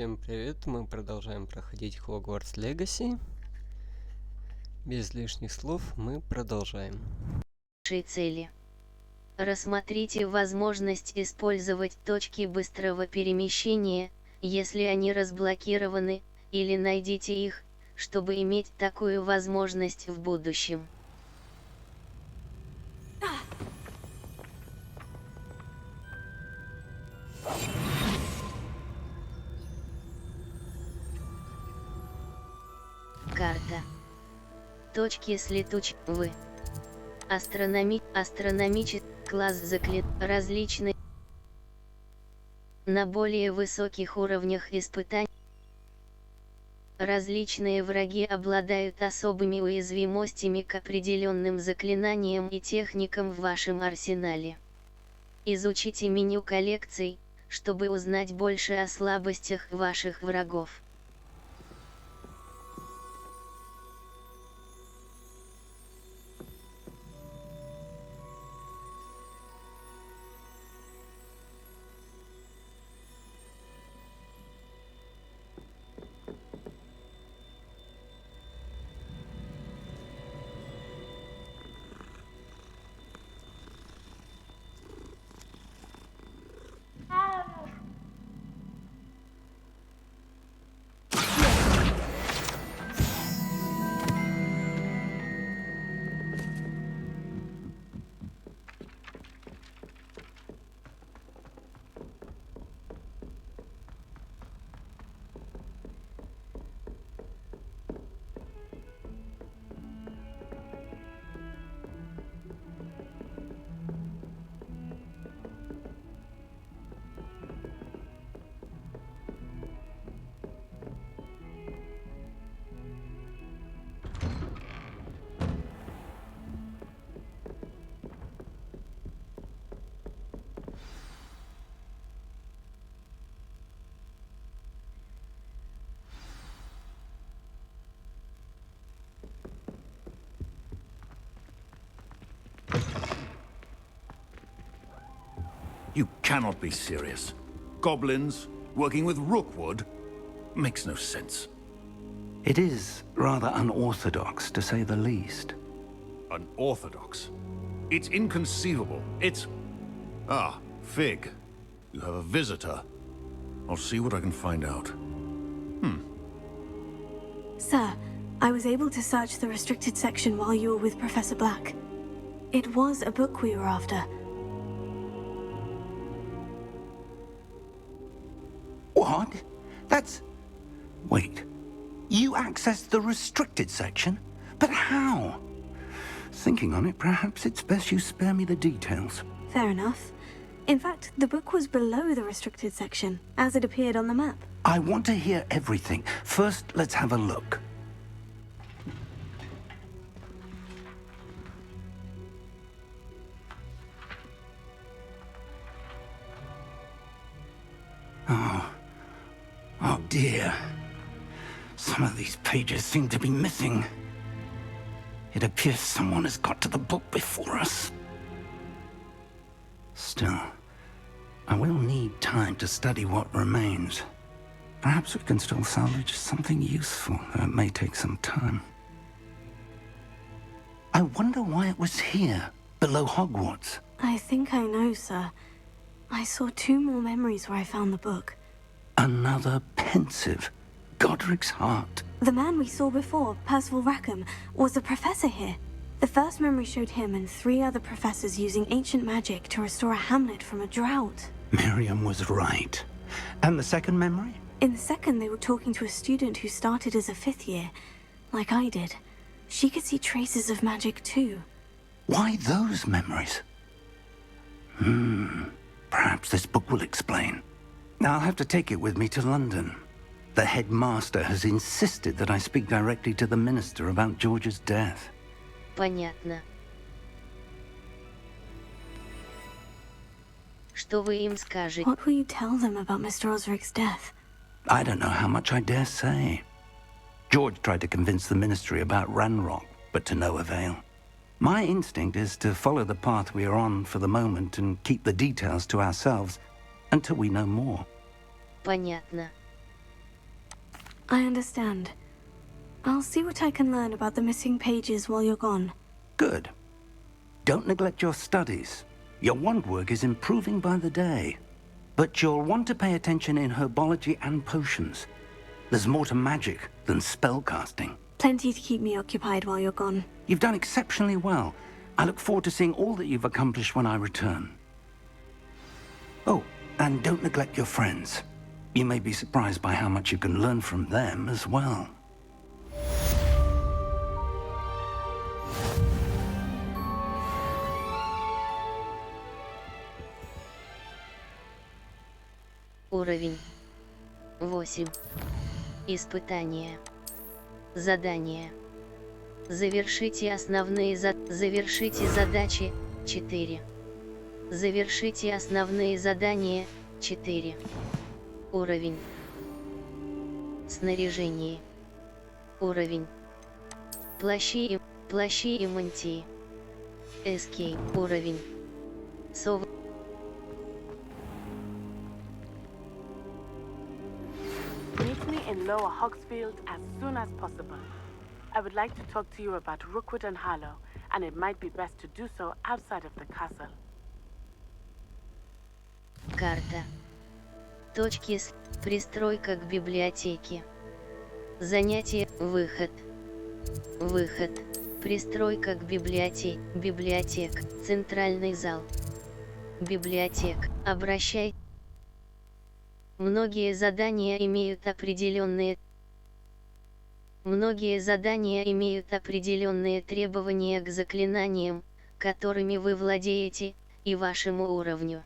Всем привет, мы продолжаем проходить Hogwarts Legacy. Без лишних слов мы продолжаем. Нашей цели. Рассмотрите возможность использовать точки быстрого перемещения, если они разблокированы, или найдите их, чтобы иметь такую возможность в будущем. Карта. Точки с летуч. Астрономический класс различные. На более высоких уровнях испытаний различные враги обладают особыми уязвимостями к определенным заклинаниям и техникам в вашем арсенале. Изучите меню коллекций, чтобы узнать больше о слабостях ваших врагов. You cannot be serious. Goblins, working with Rookwood? Makes no sense. It is rather unorthodox, to say the least. Unorthodox? It's inconceivable. It's... Ah, Fig. You have a visitor. I'll see what I can find out. Sir, I was able to search the restricted section while you were with Professor Black. It was a book we were after. What? That's... Wait. You accessed the restricted section? But how? Thinking on it, perhaps it's best you spare me the details. Fair enough. In fact, the book was below the restricted section, as it appeared on the map. I want to hear everything. First, let's have a look. Oh dear. Some of these pages seem to be missing. It appears someone has got to the book before us. Still, I will need time to study what remains. Perhaps we can still salvage something useful, though it may take some time. I wonder why it was here, below Hogwarts. I think I know, sir. I saw 2 more memories where I found the book. Another pensive. Godric's heart. The man we saw before, Percival Rackham, was a professor here. The first memory showed him and 3 other professors using ancient magic to restore a hamlet from a drought. Miriam was right. And the second memory? In the second, they were talking to a student who started as a 5th year, like I did. She could see traces of magic too. Why those memories? Perhaps this book will explain. I'll have to take it with me to London. The headmaster has insisted that I speak directly to the minister about George's death. Понятно. Что вы им скажете? What will you tell them about Mr. Osric's death? I don't know how much I dare say. George tried to convince the ministry about Ranrock, but to no avail. My instinct is to follow the path we are on for the moment and keep the details to ourselves until we know more. Понятно. I understand. I'll see what I can learn about the missing pages while you're gone. Good. Don't neglect your studies. Your wand work is improving by the day. But you'll want to pay attention in herbology and potions. There's more to magic than spellcasting. Plenty to keep me occupied while you're gone. You've done exceptionally well. I look forward to seeing all that you've accomplished when I return. Oh, and don't neglect your friends. You may be surprised by how much you can learn from them as well. Уровень 8. Испытание. Задание. Завершите Завершите задачи 4. Завершите основные задания 4. Уровень. Снаряжение. Уровень. Плащи и мантии. Эскейп. Уровень. Сов. Meet me in Lower Hogsfield as soon as possible. I would like to talk to you about Rookwood and Harlow, and it might be best to do so outside of the castle. Карта. Точки с. Пристройка к библиотеке. Занятие. Выход. Выход. Пристройка к библиотеке. Библиотек. Центральный зал. Библиотек. Обращай. Многие задания имеют определенные требования к заклинаниям, которыми вы владеете, и вашему уровню.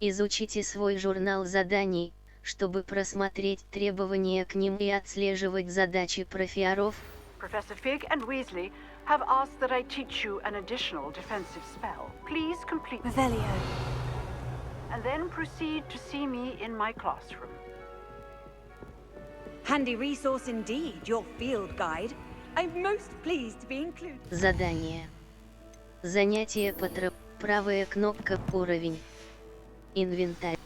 Изучите свой журнал заданий, чтобы просмотреть требования к ним и отслеживать задачи профессоров. Professor Fig and Weasley have asked that I teach you an additional defensive spell. Please complete Revelio. and then proceed to see me in my classroom. Handy resource indeed, your field guide. I'm most pleased to be included. Задание. Занятие по правая кнопка уровень. Инвентарь.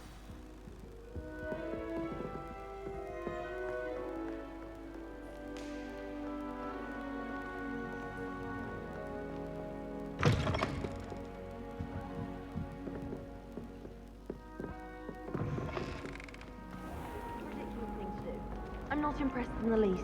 I'm not impressed in the least.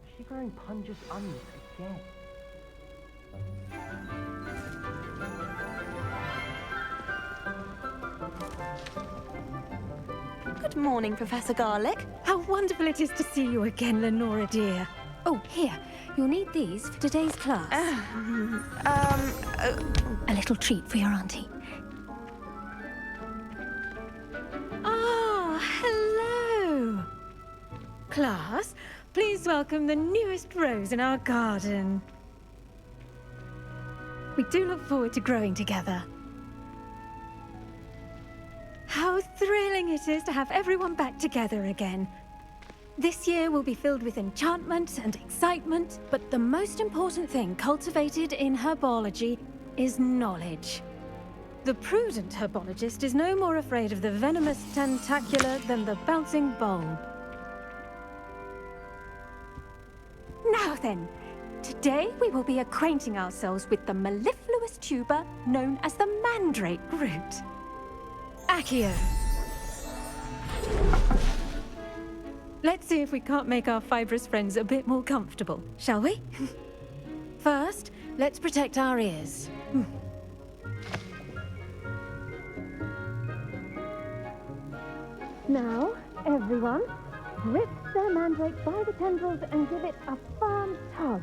Is she growing pungent onions again? Good morning, Professor Garlick. How wonderful it is to see you again, Lenora dear. Oh, here. You'll need these for today's class. A little treat for your auntie. Ah, hello. Class, please welcome the newest rose in our garden. We do look forward to growing together. How thrilling it is to have everyone back together again. This year will be filled with enchantment and excitement, but the most important thing cultivated in herbology is knowledge. The prudent herbologist is no more afraid of the venomous tentacula than the bouncing bowl. Now then, today we will be acquainting ourselves with the mellifluous tuber known as the mandrake root. Accio. Let's see if we can't make our fibrous friends a bit more comfortable, shall we? First, let's protect our ears. Now, everyone, grip their mandrake by the tendrils and give it a firm tug.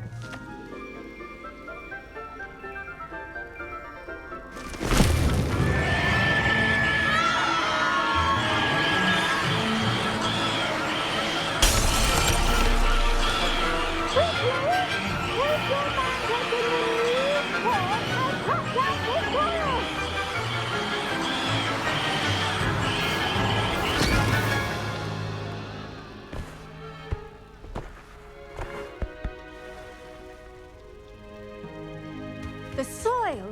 Take your mandrake in the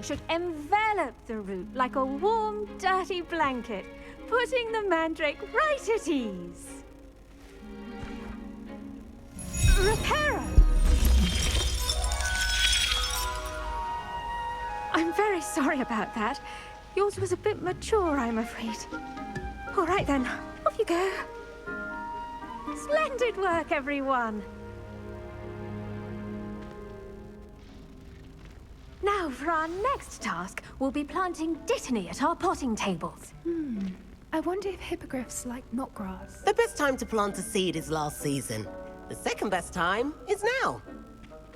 oil should envelop the root like a warm, dirty blanket, putting the mandrake right at ease. Reparo! I'm very sorry about that. Yours was a bit mature, I'm afraid. All right then, off you go. Splendid work, everyone! Now, for our next task, we'll be planting dittany at our potting tables. I wonder if hippogriffs like knotgrass. The best time to plant a seed is last season. The second best time is now.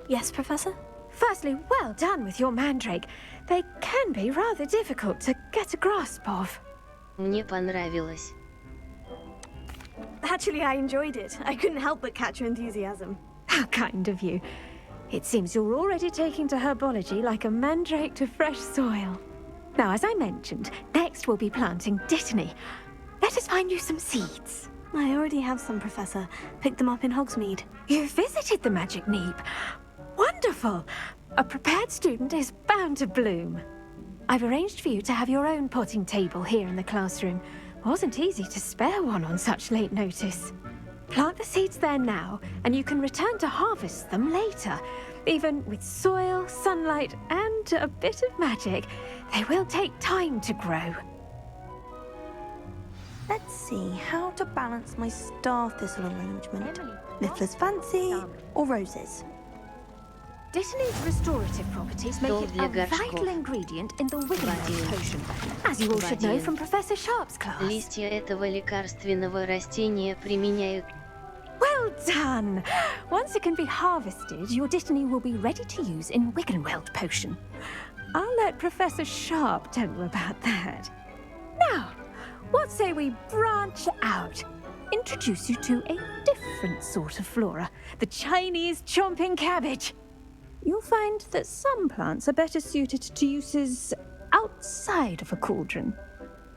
Yes, Professor? Firstly, well done with your mandrake. They can be rather difficult to get a grasp of. Мне понравилось. Actually, I enjoyed it. I couldn't help but catch your enthusiasm. How kind of you. It seems you're already taking to herbology like a mandrake to fresh soil. Now, as I mentioned, next we'll be planting dittany. Let us find you some seeds. I already have some, Professor. Picked them up in Hogsmeade. You visited the Magic Neep. Wonderful! A prepared student is bound to bloom. I've arranged for you to have your own potting table here in the classroom. Wasn't easy to spare one on such late notice. Plant the seeds there now, and you can return to harvest them later. Even with soil, sunlight, and a bit of magic, they will take time to grow. Let's see how to balance my star thistle arrangement. Niffler's Fancy or roses? Dittany's restorative properties make it a vital ingredient in the Wiggenweld potion, as you all should know from Professor Sharp's class. Листья этого лекарственного растения применяют. Well done! Once it can be harvested, your dittany will be ready to use in Wiggenweld potion. I'll let Professor Sharp tell you about that. Now, what say we branch out? Introduce you to a different sort of flora, the Chinese chomping cabbage. You'll find that some plants are better suited to uses outside of a cauldron.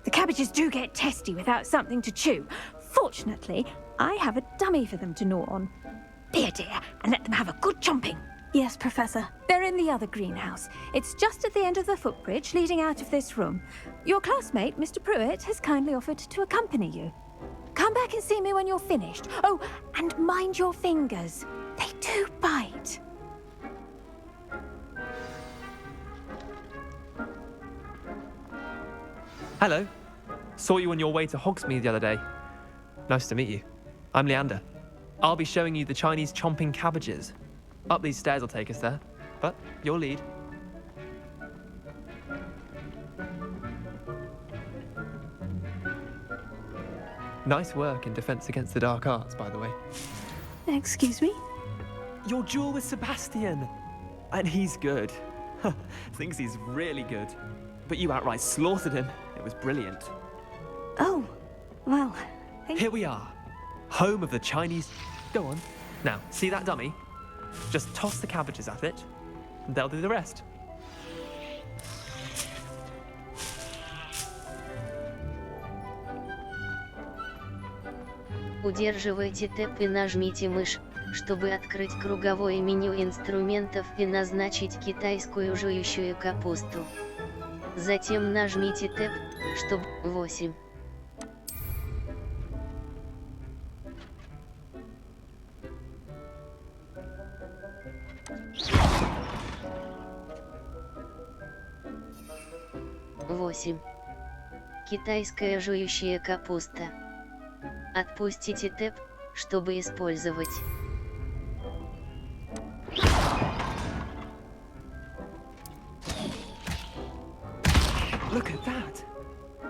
The cabbages do get testy without something to chew. Fortunately, I have a dummy for them to gnaw on. Be a dear and let them have a good chomping. Yes, Professor. They're in the other greenhouse. It's just at the end of the footbridge leading out of this room. Your classmate, Mr. Pruitt, has kindly offered to accompany you. Come back and see me when you're finished. Oh, and mind your fingers. They do bite. Hello. Saw you on your way to Hogsmeade the other day. Nice to meet you. I'm Leander. I'll be showing you the Chinese chomping cabbages. Up these stairs will take us there, but your lead. Nice work in Defense Against the Dark Arts, by the way. Excuse me? Your duel with Sebastian! And he's good. Thinks he's really good. But you outright slaughtered him. It was brilliant. Oh, well, Here we are. Home of the Chinese... Go on. Now, see that dummy? Just toss the cabbages at it, and they'll do the rest. Удерживайте Tab и нажмите мышь, чтобы открыть круговое меню инструментов и назначить китайскую жующую капусту. Затем нажмите Tab, чтобы 8. Китайская жующая капуста. Отпустите Tab, чтобы использовать. Look at that!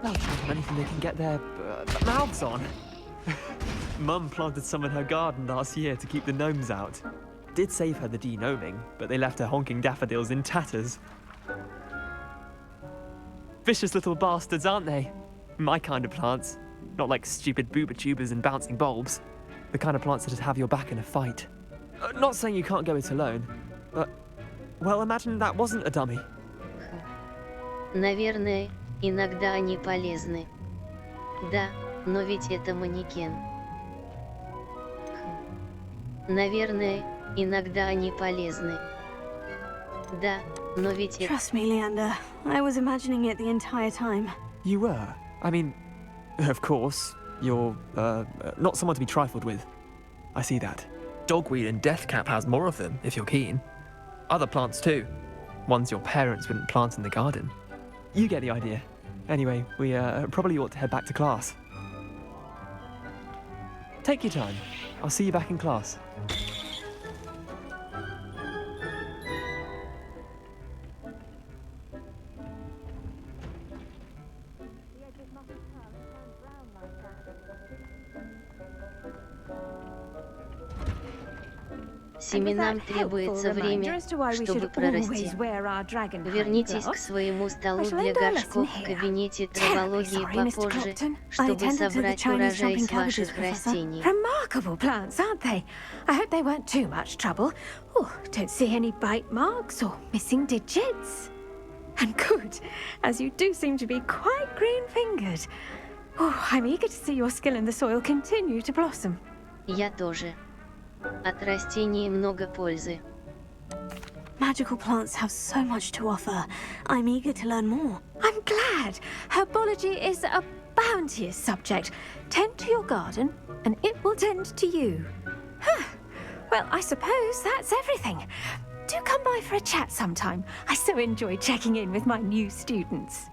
They'll try anything they can get their mouths on. Mum planted some in her garden last year to keep the gnomes out. Did save her the de-gnoming, but they left her honking daffodils in tatters. Vicious little bastards, aren't they? My kind of plants. Not like stupid booba tubers and bouncing bulbs. The kind of plants that'd have your back in a fight. Not saying you can't go it alone, but... Well, imagine that wasn't a dummy. Наверное, иногда они полезны. Да, но ведь это манекен. Наверное, иногда они полезны. Да, Но ведь Trust me, Leander. I was imagining it the entire time. You were? I mean, of course, you're, not someone to be trifled with. I see that. Dogweed and deathcap has more of them, if you're keen. Other plants too. Ones your parents wouldn't plant in the garden. You get the idea. Anyway, we probably ought to head back to class. Take your time. I'll see you back in class. Семенам требуется время, чтобы прорасти. Вернитесь к своему столу для горшков в кабинете травологии попозже, чтобы собрать урожай с ваших растений. Remarkable plants, aren't they? I hope they weren't too much trouble. Oh, don't see any bite marks or missing digits. And good, as you do seem to be quite green-fingered. Oh, I'm eager to see your skill in the soil continue to blossom. Я тоже. От растений много пользы. Magical plants have so much to offer. I'm eager to learn more. I'm glad. Herbology is a bounteous subject. Tend to your garden, and it will tend to you. Huh. Well, I suppose that's everything. Do come by for a chat sometime. I so enjoy checking in with my new students.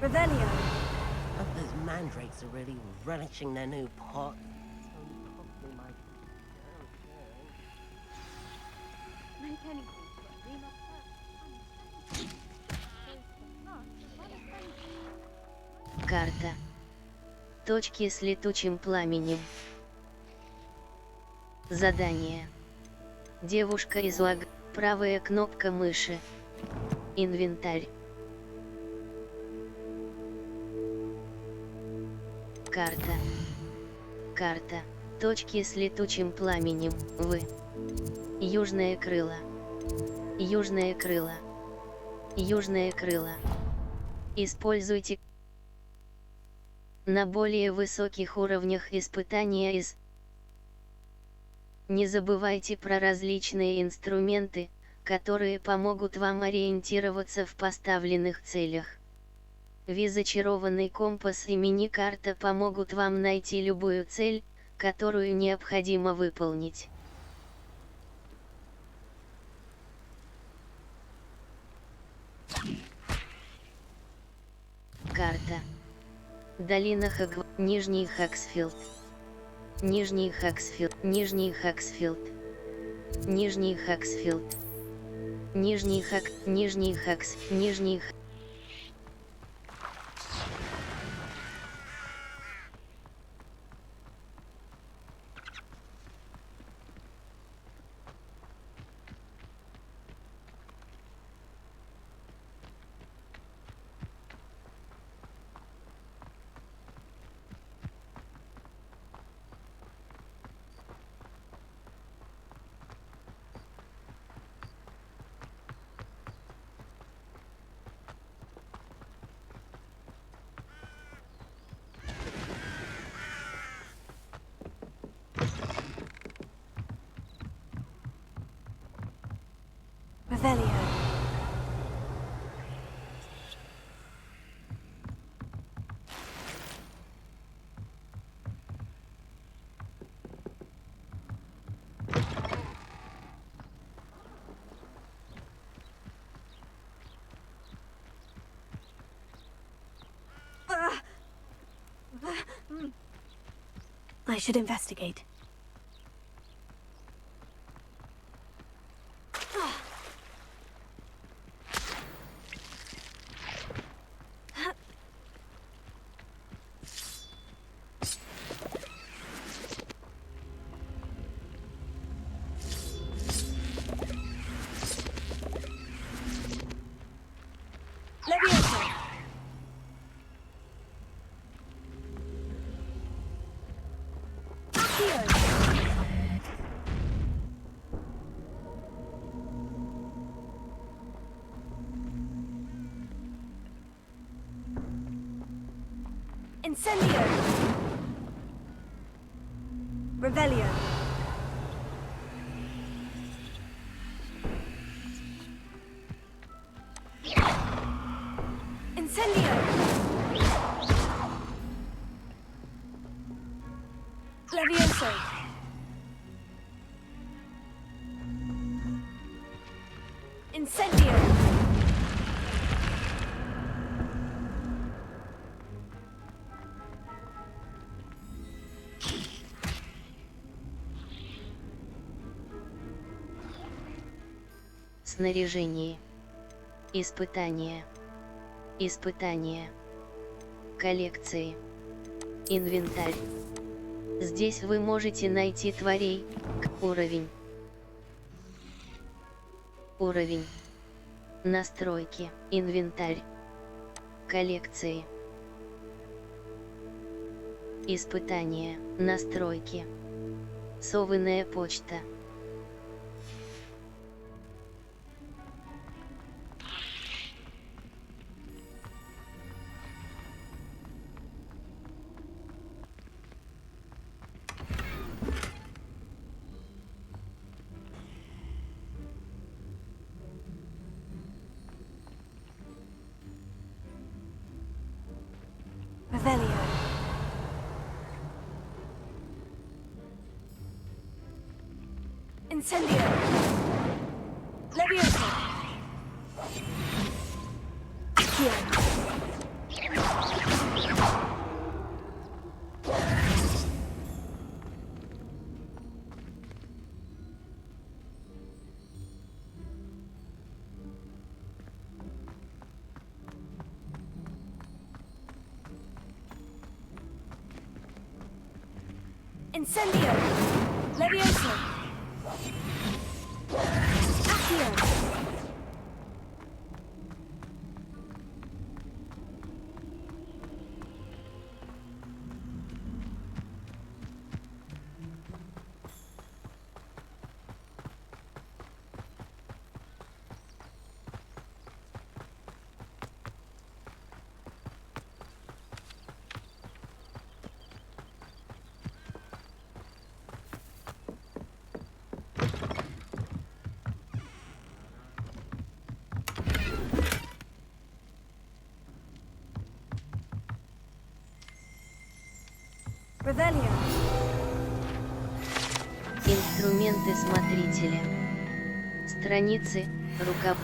Revelio. Those mandrakes are really relishing their new pot. Карта. Точки с летучим пламенем. Задание. Девушка из лаг. Правая кнопка мыши. Инвентарь. Карта. Карта. Точки с летучим пламенем. Вы. Южное крыло. Южное крыло. Южное крыло. Используйте на более высоких уровнях испытания из. Не забывайте про различные инструменты, которые помогут вам ориентироваться в поставленных целях. Зачарованный компас и мини-карта помогут вам найти любую цель, которую необходимо выполнить. Карта. Долина Нижний Хаксфилд. Нижний Хаксфилд. Нижний Хаксфилд. Нижний Хаксфилд. Нижний Хакс. Нижний Хакс. Revelio. I should investigate. Incendio! Revelio. Incendio. Levioso. Incendio. Снаряжение. Испытания. Испытания. Коллекции. Инвентарь. Здесь вы можете найти тварей. Уровень. Уровень. Настройки. Инвентарь. Коллекции. Испытания. Настройки. Совиная почта. Revelio. Incendio. Levioso. Accio. Incendio. Levioso. Accio. Revelio. Инструменты смотрителя. Страницы, рукав.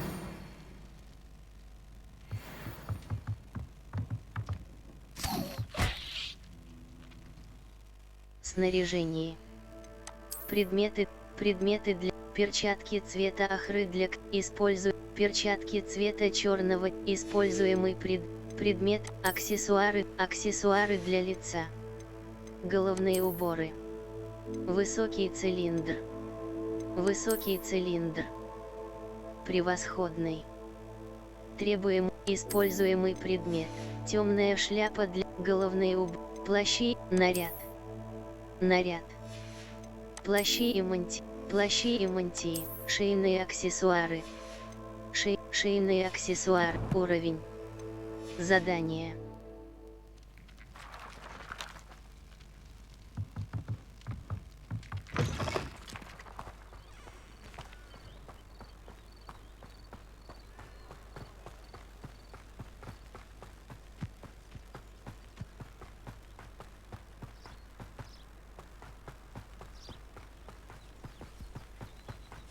Снаряжение. Предметы для перчатки цвета охры для перчатки цвета черного, используемый предмет, аксессуары для лица. Головные уборы. Высокий цилиндр. Высокий цилиндр. Превосходный. Используемый предмет. Темная шляпа для головные уборы. Плащи, наряд. Наряд. Плащи и мантии. Шейные аксессуары. Шейный аксессуар. Уровень. Задание.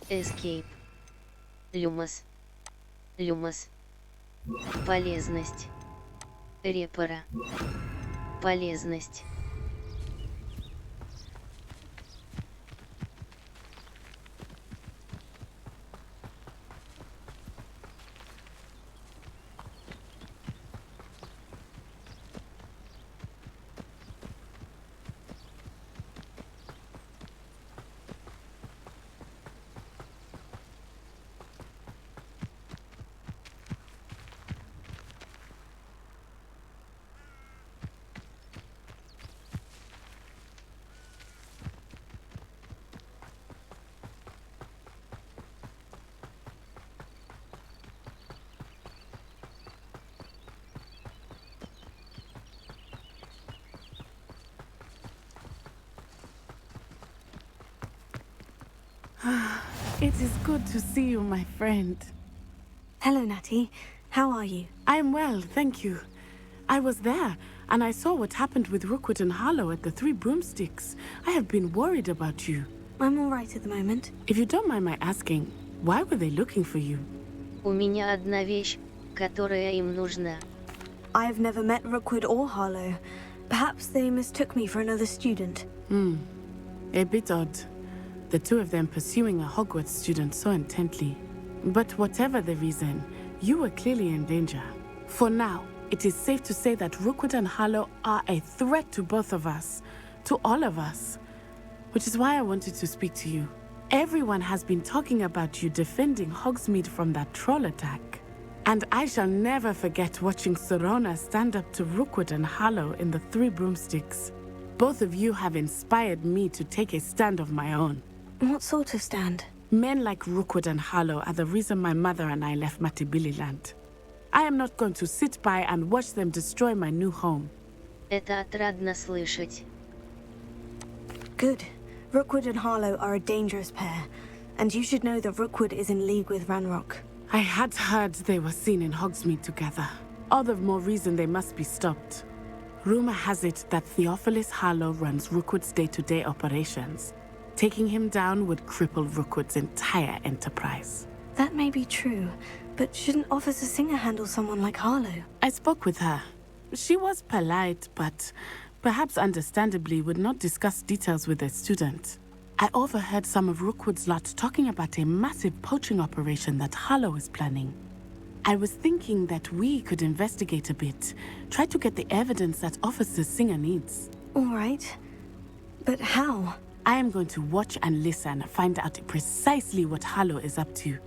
Escape. Люмос. Полезность. Репара. Полезность. It is good to see you, my friend. Hello, Natty. How are you? I'm well, thank you. I was there, and I saw what happened with Rookwood and Harlow at the Three Broomsticks. I have been worried about you. I'm all right at the moment. If you don't mind my asking, why were they looking for you? У меня одна вещь, которая им нужна. I've never met Rookwood or Harlow. Perhaps they mistook me for another student. A bit odd. The two of them pursuing a Hogwarts student so intently. But whatever the reason, you were clearly in danger. For now, it is safe to say that Rookwood and Harlow are a threat to both of us. To all of us. Which is why I wanted to speak to you. Everyone has been talking about you defending Hogsmeade from that troll attack. And I shall never forget watching Sorona stand up to Rookwood and Harlow in the Three Broomsticks. Both of you have inspired me to take a stand of my own. What sort of stand? Men like Rookwood and Harlow are the reason my mother and I left Matabeleland. I am not going to sit by and watch them destroy my new home. Это отрадно слышать. Good. Rookwood and Harlow are a dangerous pair, and you should know that Rookwood is in league with Ranrock. I had heard they were seen in Hogsmeade together. All the more reason they must be stopped. Rumor has it that Theophilus Harlow runs Rookwood's day-to-day operations. Taking him down would cripple Rookwood's entire enterprise. That may be true, but shouldn't Officer Singer handle someone like Harlow? I spoke with her. She was polite, but perhaps understandably would not discuss details with a student. I overheard some of Rookwood's lot talking about a massive poaching operation that Harlow is planning. I was thinking that we could investigate a bit, try to get the evidence that Officer Singer needs. All right. But how? I am going to watch and listen, find out precisely what Harlow is up to.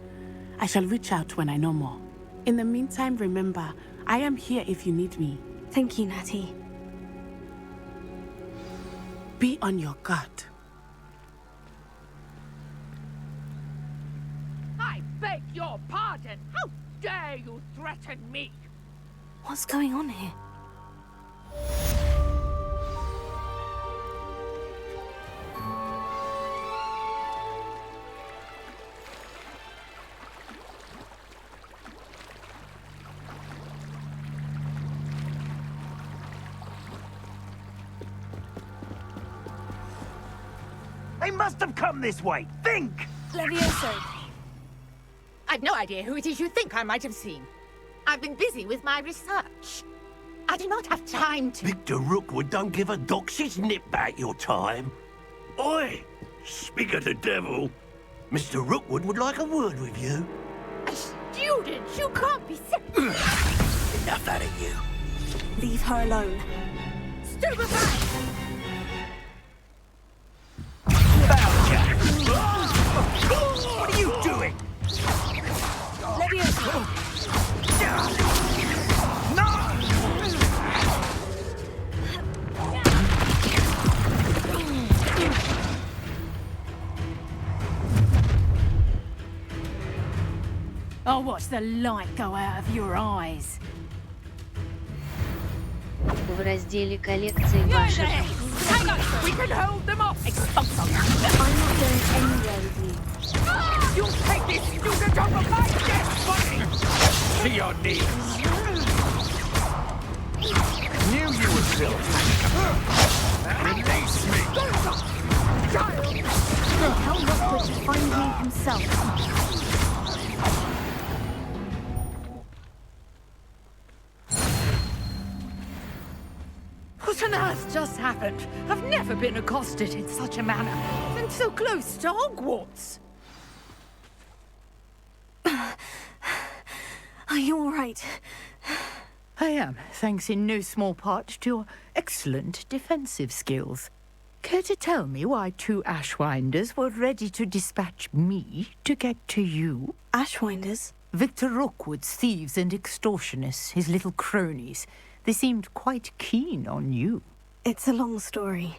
I shall reach out when I know more. In the meantime, remember, I am here if you need me. Thank you, Natty. Be on your guard. I beg your pardon! How dare you threaten me? What's going on here? They must have come this way. Think! Levioso! I've no idea who it is you think I might have seen. I've been busy with my research. I do not have time to... Victor Rookwood don't give a doxy's nip back your time. Oi! Speak of the devil. Mr. Rookwood would like a word with you. A student? You can't be serious. Enough out of you. Leave her alone. Stupefy! What are you doing? Levioso! No! I'll watch the light go out of your eyes. В разделе коллекции ваших... Hang on! We can hold them off! I'm not going anywhere with you. You'll take this student off of my desk, buddy! To your knees. Knew you would kill. Release me. Tell Rookwood to find me himself. What on earth just happened? I've never been accosted in such a manner, and so close to Hogwarts. Are you all right? I am, thanks in no small part to your excellent defensive skills. Care to tell me why two Ashwinders were ready to dispatch me to get to you? Ashwinders? Victor Rookwood's thieves and extortionists, his little cronies. They seemed quite keen on you. It's a long story,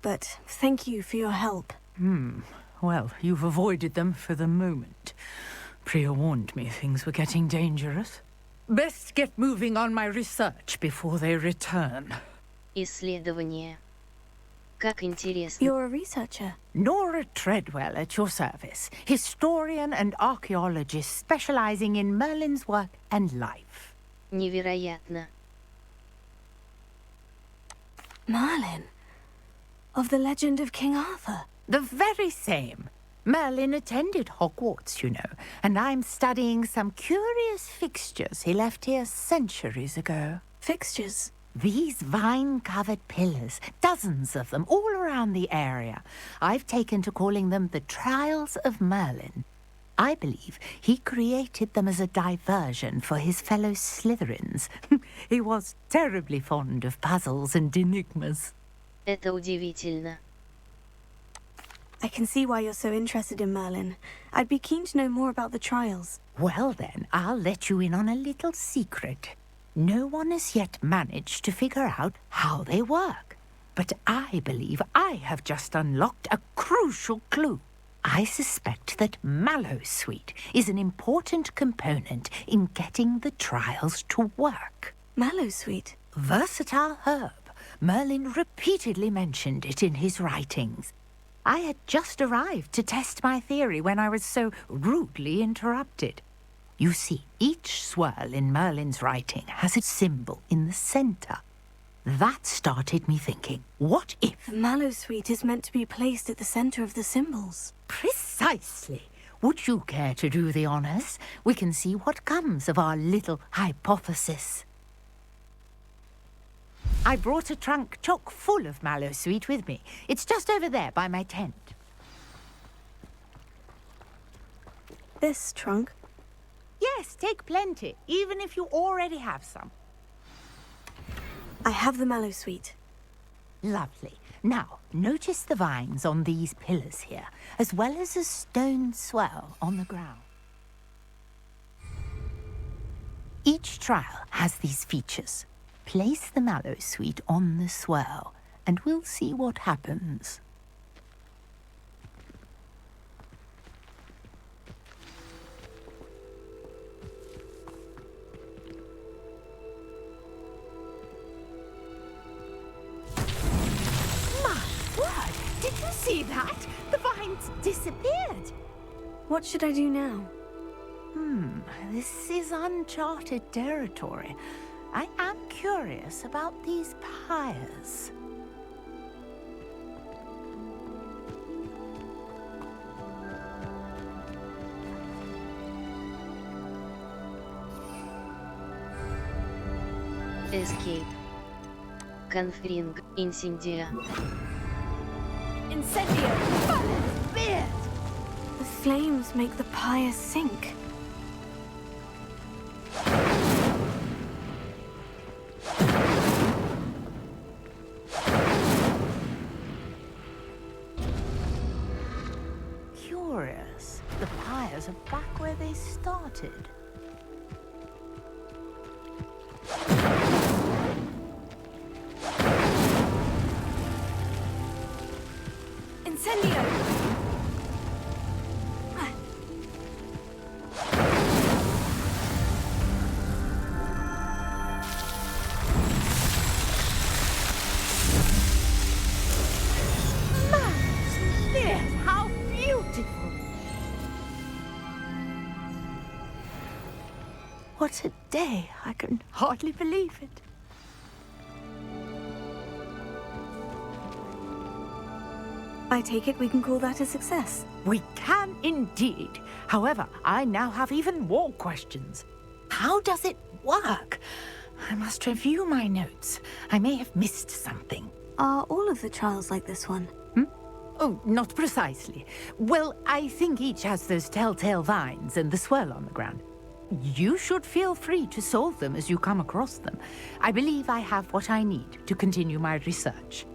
but thank you for your help. Well, you've avoided them for the moment. Priya warned me things were getting dangerous. Best get moving on my research before they return. Исследование. Как интересно. You're a researcher. Nora Treadwell at your service, historian and archaeologist specializing in Merlin's work and life. Невероятно. Merlin? Of the legend of King Arthur? The very same. Merlin attended Hogwarts, you know, and I'm studying some curious fixtures he left here centuries ago. Fixtures? These vine-covered pillars, dozens of them, all around the area. I've taken to calling them the Trials of Merlin. I believe he created them as a diversion for his fellow Slytherins. He was terribly fond of puzzles and enigmas. Это удивительно. I can see why you're so interested in Merlin. I'd be keen to know more about the trials. Well then, I'll let you in on a little secret. No one has yet managed to figure out how they work. But I believe I have just unlocked a crucial clue. I suspect that Mallowsweet is an important component in getting the trials to work. Mallowsweet? Versatile herb. Merlin repeatedly mentioned it in his writings. I had just arrived to test my theory when I was so rudely interrupted. You see, each swirl in Merlin's writing has a symbol in the center. That started me thinking, what if... The Mallowsweet is meant to be placed at the center of the symbols. Precisely. Would you care to do the honors? We can see what comes of our little hypothesis. I brought a trunk chock full of Mallowsweet with me. It's just over there by my tent. This trunk? Yes, take plenty, even if you already have some. I have the Mallowsweet. Lovely. Now, notice the vines on these pillars here, as well as a stone swell on the ground. Each trial has these features. Place the Mallowsweet on the swirl, and we'll see what happens. My word! Did you see that? The vines disappeared. What should I do now? This is uncharted territory. I am curious about these pyres. Escape. Confring. Incendia. Incendio! The flames make the pyre sink. Curious. The pyres are back where they started. Incendio! How beautiful! What a day! I can hardly believe it. I take it we can call that a success. We can indeed. However, I now have even more questions. How does it work? I must review my notes. I may have missed something. Are all of the trials like this one? Oh, not precisely. Well, I think each has those telltale vines and the swirl on the ground. You should feel free to solve them as you come across them. I believe I have what I need to continue my research.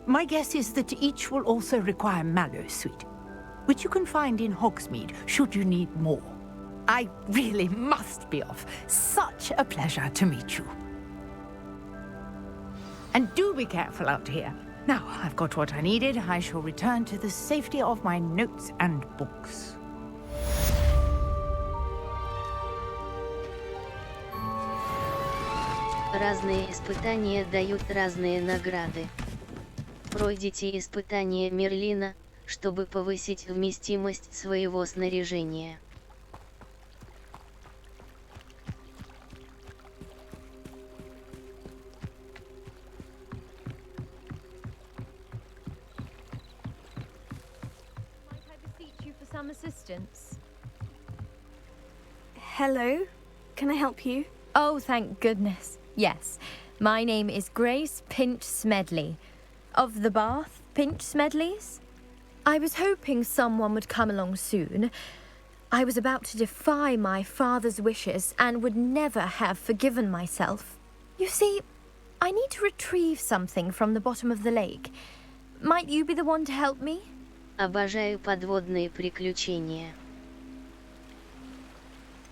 My guess is that each will also require Mallowsweet, which you can find in Hogsmeade should you need more. I really must be off. Such a pleasure to meet you. And do be careful out here. Now, I've got what I needed. I shall return to the safety of my notes and books. Разные испытания дают разные награды. Пройдите испытание Мерлина, чтобы повысить вместимость своего снаряжения. Might I beseech you for some assistance? Hello? Can I help you? Oh, thank goodness. Yes. My name is Grace Pinch Smedley. Of the Bath Pinch Smedleys? I was hoping someone would come along soon. I was about to defy my father's wishes and would never have forgiven myself. You see, I need to retrieve something from the bottom of the lake. Might you be the one to help me? Обожаю подводные приключения.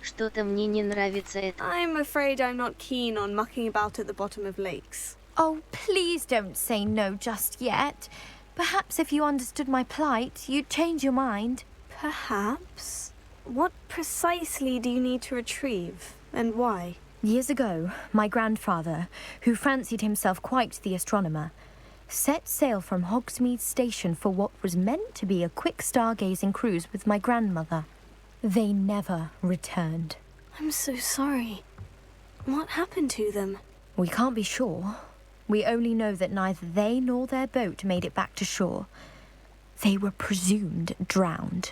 Что-то мне не нравится это. I'm afraid I'm not keen on mucking about at the bottom of lakes. Oh, please don't say no just yet. Perhaps if you understood my plight, you'd change your mind. Perhaps? What precisely do you need to retrieve, and why? Years ago, my grandfather, who fancied himself quite the astronomer, set sail from Hogsmeade Station for what was meant to be a quick stargazing cruise with my grandmother. They never returned. I'm so sorry. What happened to them? We can't be sure. We only know that neither they nor their boat made it back to shore. They were presumed drowned.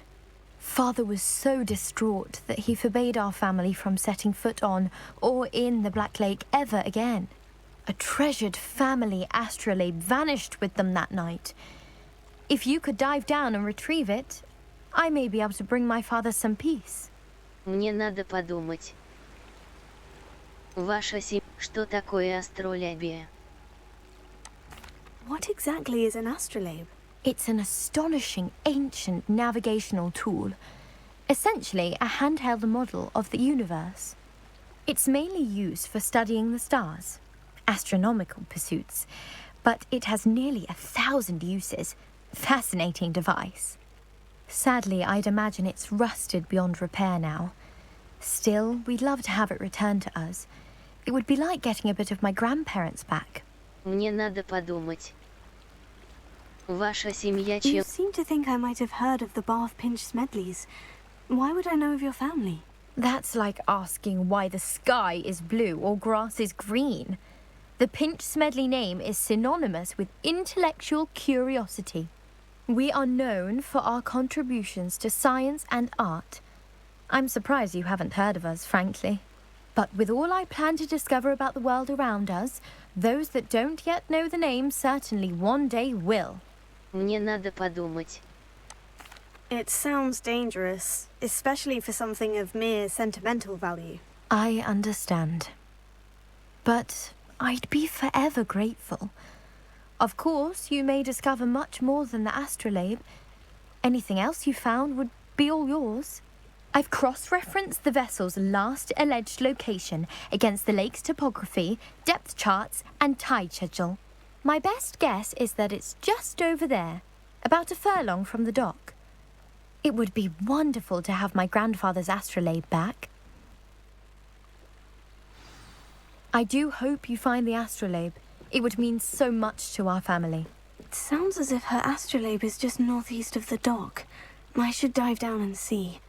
Father was so distraught that he forbade our family from setting foot on or in the Black Lake ever again. A treasured family astrolabe vanished with them that night. If you could dive down and retrieve it, I may be able to bring my father some peace. Мне надо подумать. Ваша семья... Что такое астролябия? What exactly is an astrolabe? It's an astonishing ancient navigational tool. Essentially a handheld model of the universe. It's mainly used for studying the stars, astronomical pursuits, but it has nearly 1,000 uses. Fascinating device. Sadly, I'd imagine it's rusted beyond repair now. Still, we'd love to have it returned to us. It would be like getting a bit of my grandparents back. Мне надо подумать. Ваша семья You чем... seem to think I might have heard of the Bath Pinch Smedleys. Why would I know of your family? That's like asking why the sky is blue or grass is green. The Pinch Smedley name is synonymous with intellectual curiosity. We are known for our contributions to science and art. I'm surprised you haven't heard of us, frankly. But with all I plan to discover about the world around us, those that don't yet know the name certainly one day will. Мне надо подумать. It sounds dangerous, especially for something of mere sentimental value. I understand. But I'd be forever grateful. Of course, you may discover much more than the astrolabe. Anything else you found would be all yours. I've cross-referenced the vessel's last alleged location against the lake's topography, depth charts, and tide schedule. My best guess is that it's just over there, about a furlong from the dock. It would be wonderful to have my grandfather's astrolabe back. I do hope you find the astrolabe. It would mean so much to our family. It sounds as if her astrolabe is just northeast of the dock. I should dive down and see.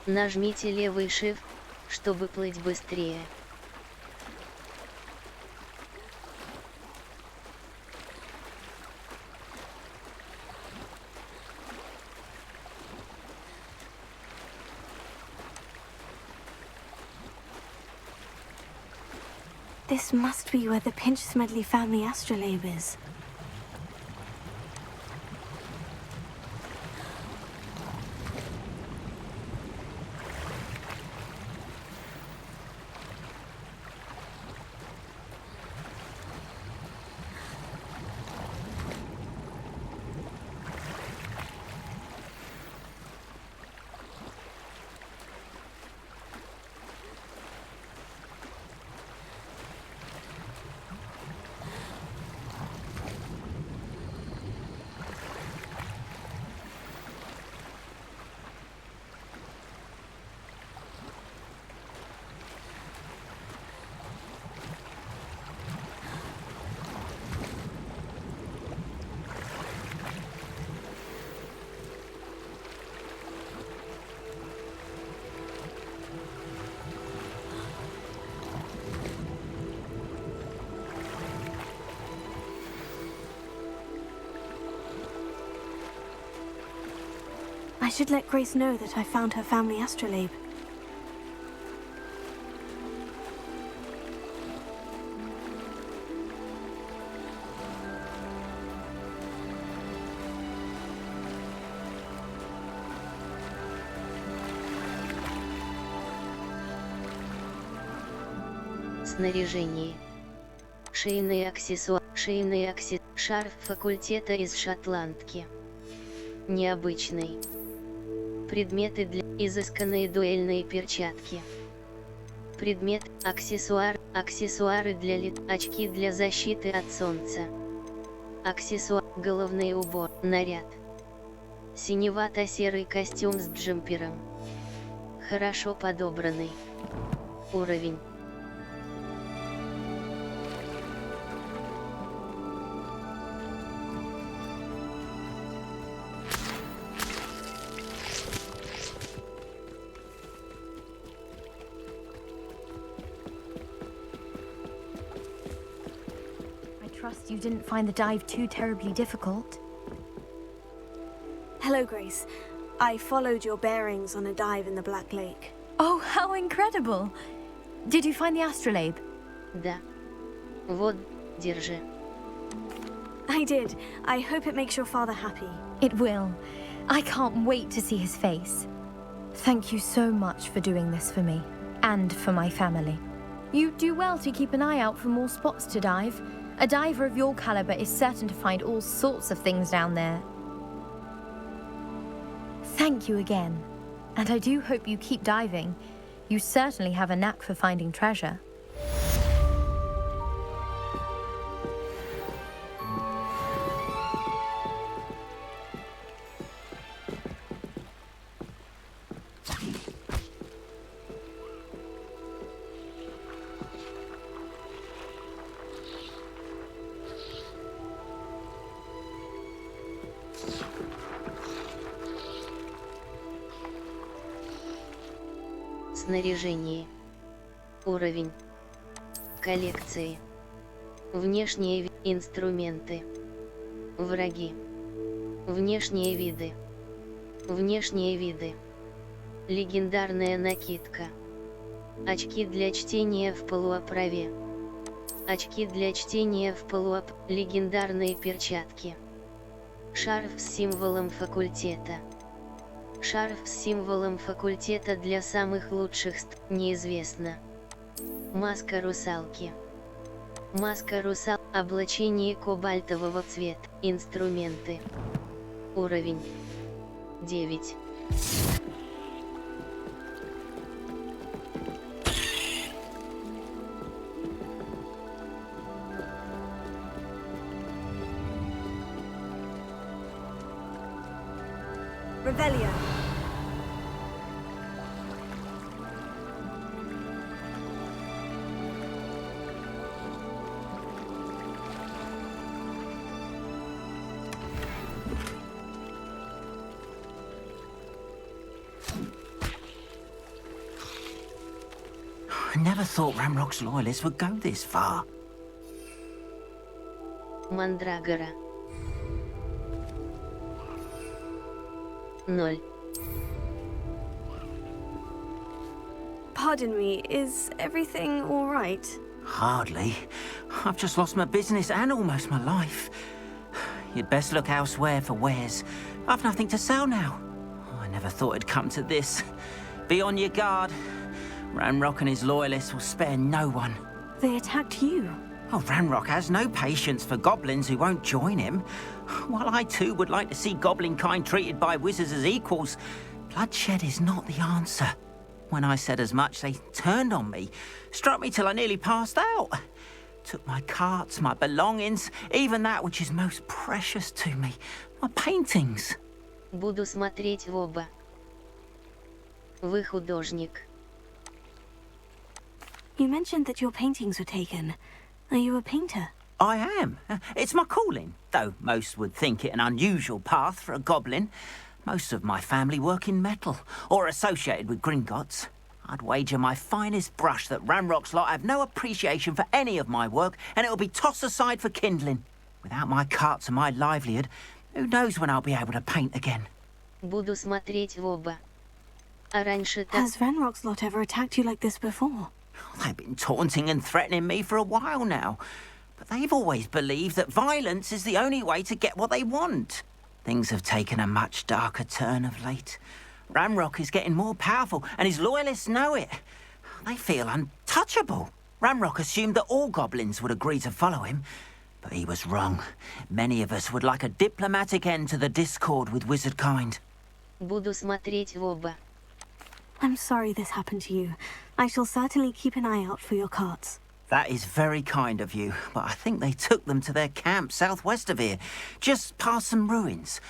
Нажмите левый shift, чтобы плыть быстрее. This must be where the Pinch Smedley family astrolabe is. I should let Grace know that I found her family astrolabe. Снаряжение. Шейный аксессуар. Шарф факультета из шотландки. Необычный. Предметы для изысканные дуэльные перчатки. Предмет аксессуары для очки для защиты от солнца. Головной убор, наряд. Синевато-серый костюм с джемпером. Хорошо подобранный. Уровень. Trust you didn't find the dive too terribly difficult. Hello, Grace. I followed your bearings on a dive in the Black Lake. Oh, how incredible! Did you find the astrolabe? Да. Вот, держи. I did. I hope it makes your father happy. It will. I can't wait to see his face. Thank you so much for doing this for me, and for my family. You do well to keep an eye out for more spots to dive. A diver of your caliber is certain to find all sorts of things down there. Thank you again, and I do hope you keep diving. You certainly have a knack for finding treasure. Снаряжение. Уровень. Коллекции. Внешние инструменты. Враги. Внешние виды. Внешние виды. Легендарная накидка. Очки для чтения в полуоправе. Очки для чтения в легендарные перчатки. Шарф с символом факультета. Шарф с символом факультета для самых лучших неизвестно. Маска русалки. Маска русал. Облачение кобальтового цвета. Инструменты. Уровень 9. Revelio. I never thought Ramrock's loyalists would go this far. Мандрагора. 0. Pardon me, is everything all right? Hardly. I've just lost my business and almost my life. You'd best look elsewhere for wares. I've nothing to sell now. I never thought it'd come to this. Be on your guard. Ramrock and his loyalists will spare no one. They attacked you. Oh, Ramrock has no patience for goblins who won't join him. While I too would like to see goblin kind treated by wizards as equals, bloodshed is not the answer. When I said as much, they turned on me, struck me till I nearly passed out. Took my carts, my belongings, even that which is most precious to me, my paintings. Буду смотреть в оба. Вы художник. You mentioned that your paintings were taken. Are you a painter? I am. It's my calling, though most would think it an unusual path for a goblin. Most of my family work in metal, or associated with Gringotts. I'd wager my finest brush that Ramrock's lot have no appreciation for any of my work, and it'll be tossed aside for kindling. Without my carts and my livelihood, who knows when I'll be able to paint again? Буду смотреть в оба. А раньше так... Has Ranrock's lot ever attacked you like this before? They've been taunting and threatening me for a while now. But they've always believed that violence is the only way to get what they want. Things have taken a much darker turn of late. Ranrock is getting more powerful, and his loyalists know it. They feel untouchable. Ranrock assumed that all goblins would agree to follow him, but he was wrong. Many of us would like a diplomatic end to the discord with wizard kind. Буду смотреть в оба. I'm sorry this happened to you. I shall certainly keep an eye out for your carts. That is very kind of you, but I think they took them to their camp southwest of here, just past some ruins.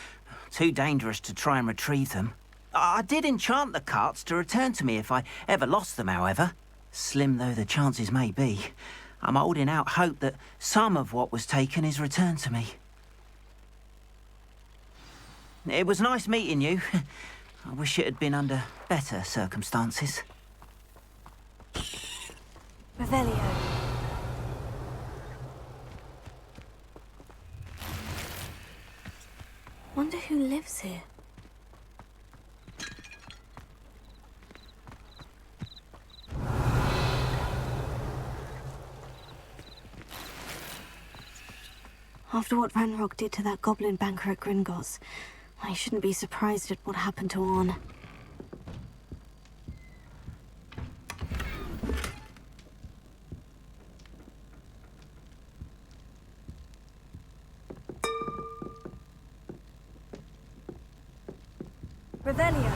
Too dangerous to try and retrieve them. I did enchant the carts to return to me if I ever lost them, however. Slim though the chances may be, I'm holding out hope that some of what was taken is returned to me. It was nice meeting you. I wish it had been under better circumstances. Revelio. Wonder who lives here. After what Ranrock did to that goblin banker at Gringotts, I shouldn't be surprised at what happened to Orn. Revelio.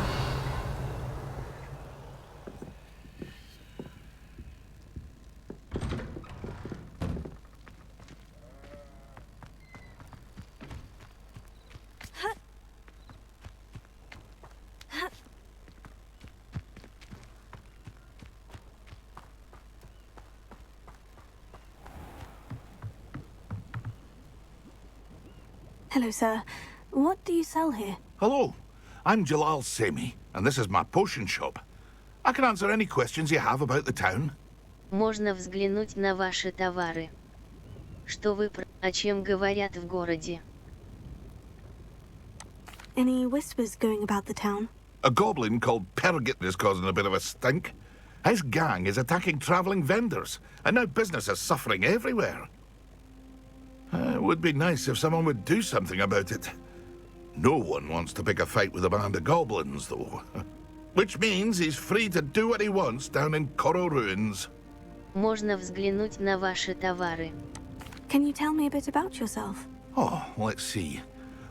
Hello, sir. What do you sell here? Hello, I'm Jalal Semi, and this is my potion shop. I can answer any questions you have about the town. Можно взглянуть на ваши товары. Что вы о чем говорят в городе? Any whispers going about the town? A goblin called Pergit is causing a bit of a stink. His gang is attacking travelling vendors, and now business is suffering everywhere. It would be nice if someone would do something about it. No one wants to pick a fight with a band of goblins, though. Which means he's free to do what he wants down in Coral Ruins. Можно взглянуть на ваши товары. Can you tell me a bit about yourself? Oh, let's see.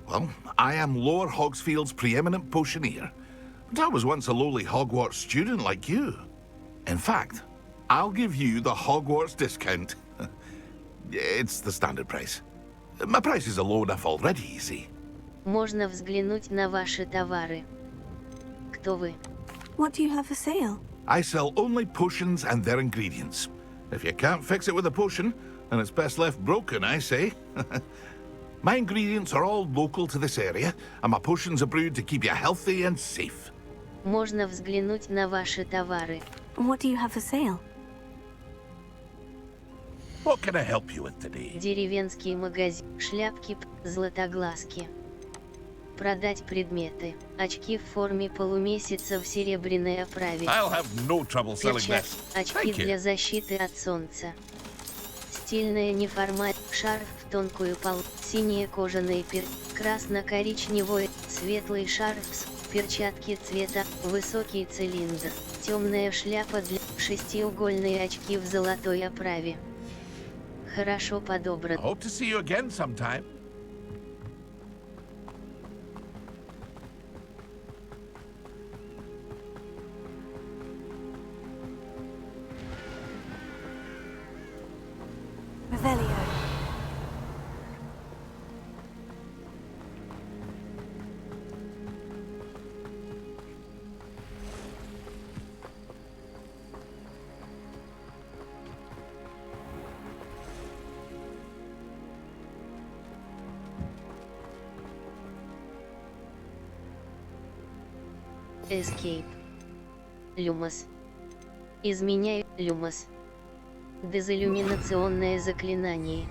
Well, I am Lower Hogsfield's preeminent potioneer. But I was once a lowly Hogwarts student like you. In fact, I'll give you the Hogwarts discount. It's the standard price. My prices are low enough already, you see. Можно взглянуть на ваши товары. Кто вы? What do you have for sale? I sell only potions and their ingredients. If you can't fix it with a potion, then it's best left broken, I say. My ingredients are all local to this area, and my potions are brewed to keep you healthy and safe. Можно взглянуть на ваши товары. What do you have for sale? What can I help you with today? Деревенский магазин. Шляпки, златоглазки. Продать предметы. Очки в форме полумесяца в серебряной оправе. I'll have no trouble selling this. Очки для защиты от солнца. Стильная неформат. Шарф в тонкую полу. Синие кожаные красно-коричневой. Светлый шарф. Перчатки цвета. Высокий цилиндр. Темная шляпа для. Шестиугольные очки в золотой оправе. Хорошо подобрано. Hope to see you again sometime. Revelio. Escape. Люмос. Изменяю. Люмос. Дезиллюминационное заклинание.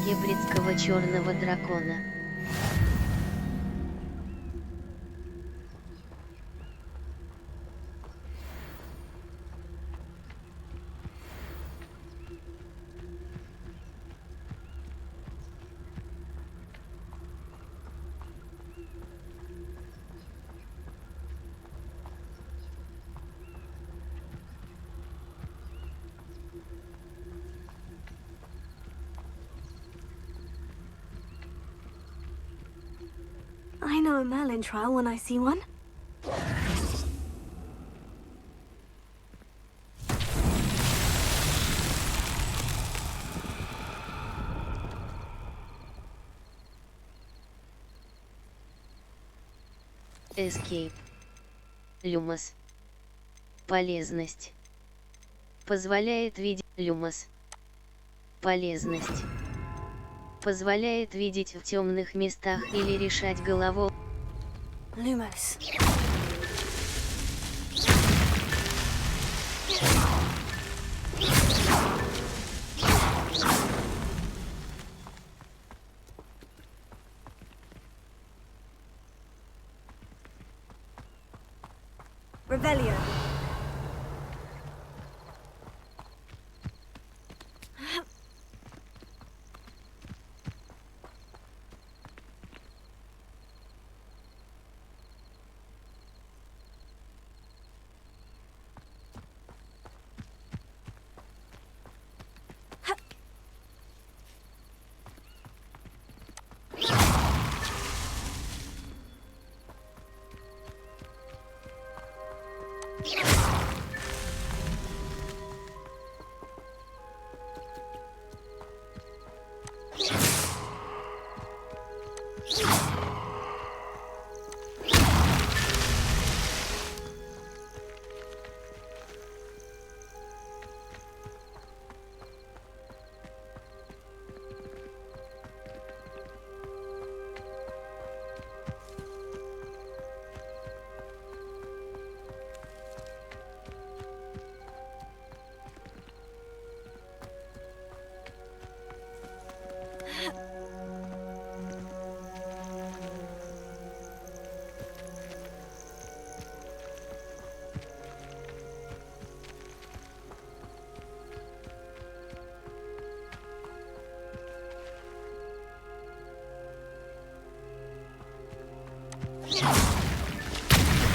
хебридского черного дракона. I know a Merlin trial when I see one. Escape. Люмос. Полезность. Позволяет видеть. Люмос. Полезность. Позволяет видеть в темных местах или решать головой. Lumos. Revelio.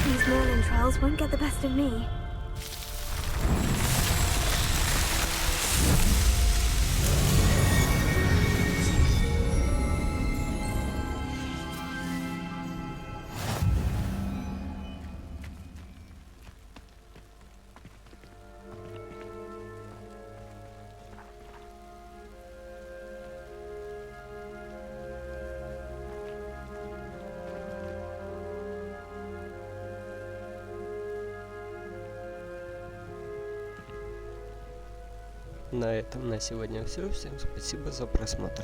These Merlin trials won't get the best of me. На этом на сегодня все. Всем спасибо за просмотр.